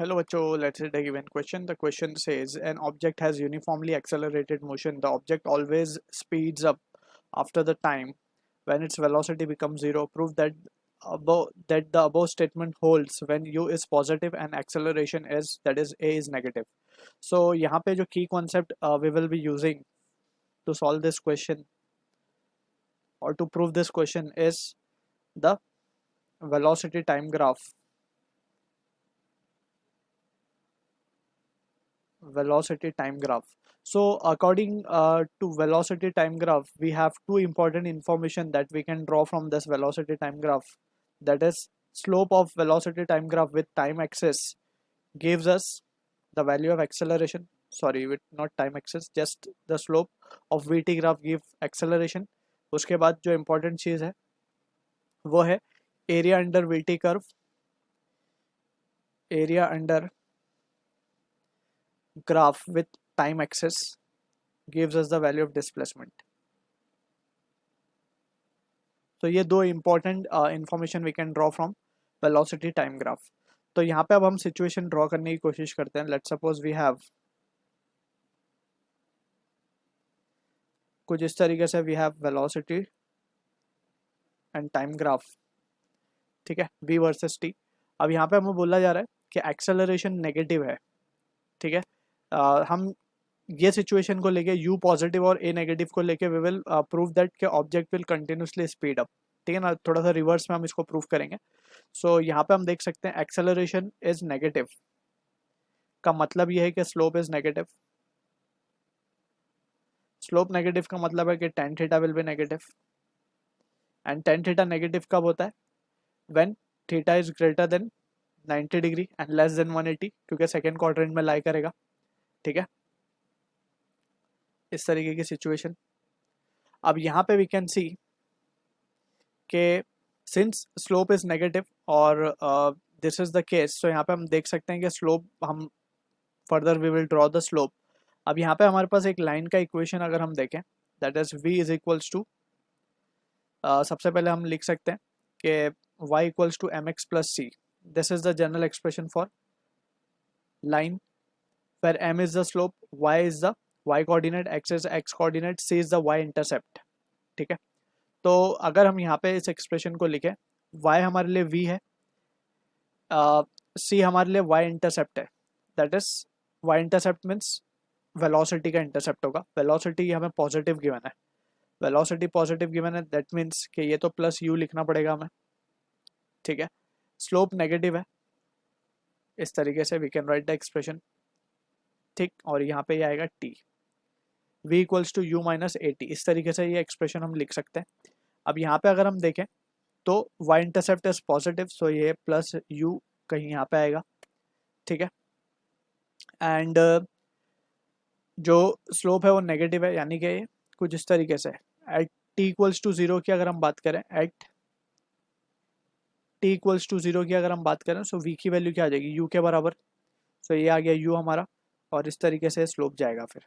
Hello, Bacho. Let's read a given question. The question says an object has uniformly accelerated motion. The object always speeds up after the time when its velocity becomes zero. Prove that the above statement holds when u is positive and acceleration is, that is, a is negative. So यहाँ पे जो key concept we will be using to solve this question or to prove this question is the velocity time graph. Velocity time graph. So according to velocity time graph, we have two important information that we can draw from this velocity time graph. That is, slope of velocity time graph with time axis gives us the value of acceleration. Sorry, with not time axis, just the slope of vt graph give acceleration. उसके बाद जो important चीज़ है वो है area under vt curve. Area under graph with time axis gives us the value of displacement. तो ये दो important information we can draw from velocity time graph. तो यहाँ पे अब हम सिचुएशन ड्रॉ करने की कोशिश करते हैं. लेट्स सपोज वी हैव कुछ इस तरीके से, we have velocity and time graph. ठीक है, v वर्सेस t. अब यहाँ पे हमें बोला जा रहा है कि एक्सेलरेशन नेगेटिव है. ठीक है, हम ये सिचुएशन को लेके u पॉजिटिव और a नेगेटिव को लेके वी विल प्रूव दैट के object will continuously speed up. ठीक है ना, थोड़ा सा रिवर्स में हम इसको प्रूव करेंगे. सो यहाँ पे हम देख सकते हैं एक्सेलरेशन इज नेगेटिव का मतलब ये है कि slope is negative. Slope negative का मतलब है कि tan theta will be negative. And tan theta negative कब होता है? When theta is greater then 90 degree and less than 180, क्योंकि सेकेंड क्वाड्रेंट में लाई करेगा. ठीक है, इस तरीके की सिचुएशन. अब यहाँ पे वी कैन सी के सिंस स्लोप इज नेगेटिव और this is the case, so यहाँ पे हम देख सकते हैं कि स्लोप, हम further we will draw the slope. अब यहाँ पे हमारे पास एक लाइन का इक्वेशन अगर हम देखें, that is v is equals to, सबसे पहले हम लिख सकते हैं कि y equals to mx plus c. This is the general expression for line where m is the slope, y is the y coordinate, x is x coordinate, c is the y intercept. ठीक है, तो अगर हम यहाँ पे इस expression को लिखें, y हमारे लिए v है, c हमारे लिए y इंटरसेप्ट है. That is y intercept means velocity का इंटरसेप्ट होगा. वेलोसिटी हमें पॉजिटिव गिवन है, वेलोसिटी पॉजिटिव गिवन है, दैट मीन्स कि ये तो प्लस u लिखना पड़ेगा हमें. ठीक है, स्लोप नेगेटिव है, इस तरीके से we can write the expression. ठीक, और यहाँ पे ये आएगा t, v equals to u minus A T. इस तरीके से ये एक्सप्रेशन हम लिख सकते हैं. अब यहाँ पे अगर हम देखें तो y इंटरसेप्ट इज पॉजिटिव, सो ये प्लस u कहीं यहाँ पे आएगा. ठीक है, एंड जो स्लोप है वो नेगेटिव है, यानी कि कुछ इस तरीके से at t equals to zero की अगर हम बात करें, at t equals to zero की अगर हम बात करें, सो v की वैल्यू क्या आ जाएगी? u के बराबर. सो ये आ गया u हमारा, और इस तरीके से स्लोप जाएगा फिर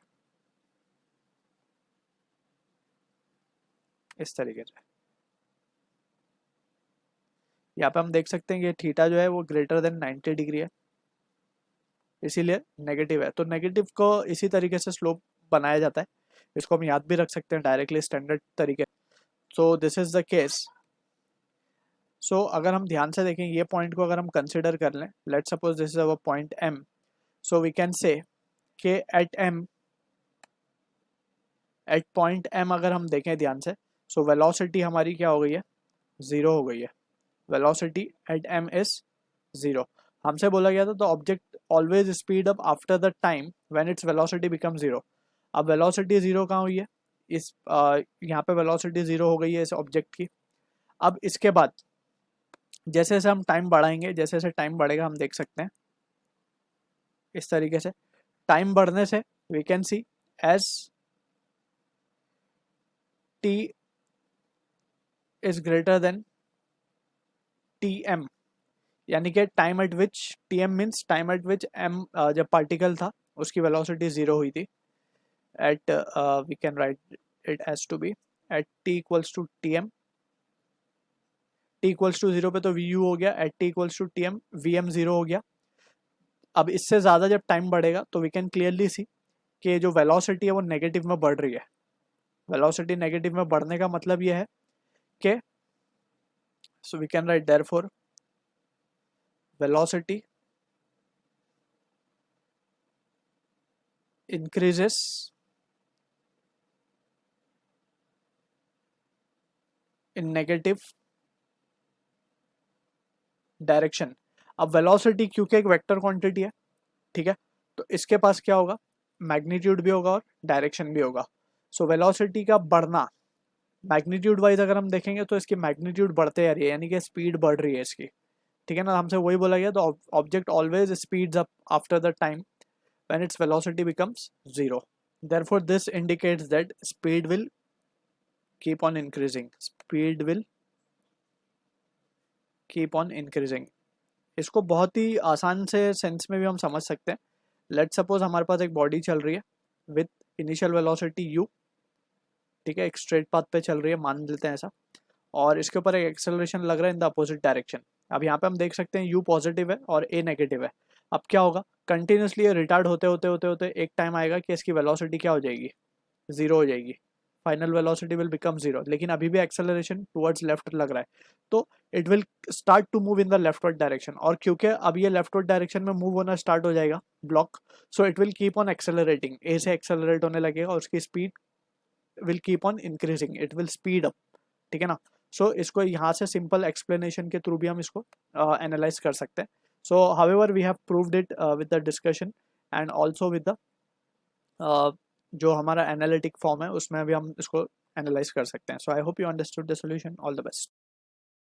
इस तरीके से. यहाँ पे हम देख सकते हैं कि थीटा जो है वो ग्रेटर देन 90 डिग्री है, इसीलिए नेगेटिव है. तो नेगेटिव को इसी तरीके से स्लोप बनाया जाता है. इसको हम याद भी रख सकते हैं डायरेक्टली स्टैंडर्ड तरीके. So this is the case. So अगर हम ध्यान से देखें ये पॉइंट को अगर हम कंसिडर कर लें, let suppose this is our point m. So we can say कि एट पॉइंट m अगर हम देखें ध्यान से, सो वेलोसिटी हमारी क्या हो गई है? ज़ीरो हो गई है. Velocity at m is zero. हमसे बोला गया था the object always speed up after the time when its velocity become zero. अब वेलोसिटी ज़ीरो कहाँ हुई है? इस यहाँ पे वेलोसिटी ज़ीरो हो गई है इस ऑब्जेक्ट की. अब इसके बाद जैसे जैसे हम टाइम बढ़ाएंगे, जैसे जैसे टाइम बढ़ेगा, हम देख सकते हैं इस तरीके से टाइम बढ़ने से we can see as T is greater than T M, यानी कि time at which T M means time at which M, जब पार्टिकल था उसकी वेलोसिटी ज़ीरो हुई थी. At we can write it as to be at T equals to T M. T equals to zero पे तो V U हो गया, at T equals to T M V M zero हो गया. अब इससे ज़्यादा जब टाइम बढ़ेगा तो वी कैन क्लियरली सी कि जो वेलोसिटी है वो नेगेटिव में बढ़ रही है। वेलोसिटी नेगेटिव में बढ़ने का मतलब ये है कि so we can write therefore velocity increases in negative direction. अब वेलोसिटी क्योंकि एक वेक्टर क्वांटिटी है, ठीक है, तो इसके पास क्या होगा, मैग्नीट्यूड भी होगा और डायरेक्शन भी होगा। सो वेलोसिटी का बढ़ना मैग्नीट्यूड वाइज अगर हम देखेंगे तो इसकी मैग्नीट्यूड बढ़ते जा रही है, यानी कि स्पीड बढ़ रही है इसकी, ठीक है ना, हमसे वही बोला गया। तो object always speeds up after the time when its velocity becomes zero. Therefore this indicates that speed will keep on increasing, speed will keep on increasing. इसको बहुत ही आसान से सेंस में भी हम समझ सकते हैं। लेट सपोज हमारे पास एक बॉडी चल रही है विथ इनिशियल वेलोसिटी u, ठीक है, एक स्ट्रेट पाथ पे चल रही है, मान लेते हैं ऐसा, और इसके ऊपर एक एक्सेलरेशन लग रहा है इन द अपोजिट डायरेक्शन। अब यहाँ पे हम देख सकते हैं u पॉजिटिव है और a नेगेटिव है। अब क्या होगा, कंटिन्यूसली रिटार्ड होते होते होते होते एक टाइम आएगा कि इसकी वेलोसिटी क्या हो जाएगी, जीरो हो जाएगी, final velocity will become zero. लेकिन अभी भी एक्सेलरेशन टुवर्ड्स लेफ्ट लग रहा है, तो it will start to move in the leftward direction. और क्योंकि अब ये लेफ्टवर्ड डायरेक्शन में मूव होना स्टार्ट हो जाएगा block, so it will keep on accelerating, ए से एक्सेलरेट होने लगेगा और उसकी speed will keep on increasing, it will speed up, ठीक है ना। सो इसको यहाँ से सिंपल एक्सप्लेनेशन के थ्रू भी हम इसको एनालाइज कर सकते हैं। So however we have proved it with the discussion and also with the जो हमारा एनालिटिक फॉर्म है उसमें भी हम इसको एनालाइज कर सकते हैं। So I hope you understood the solution. All the best.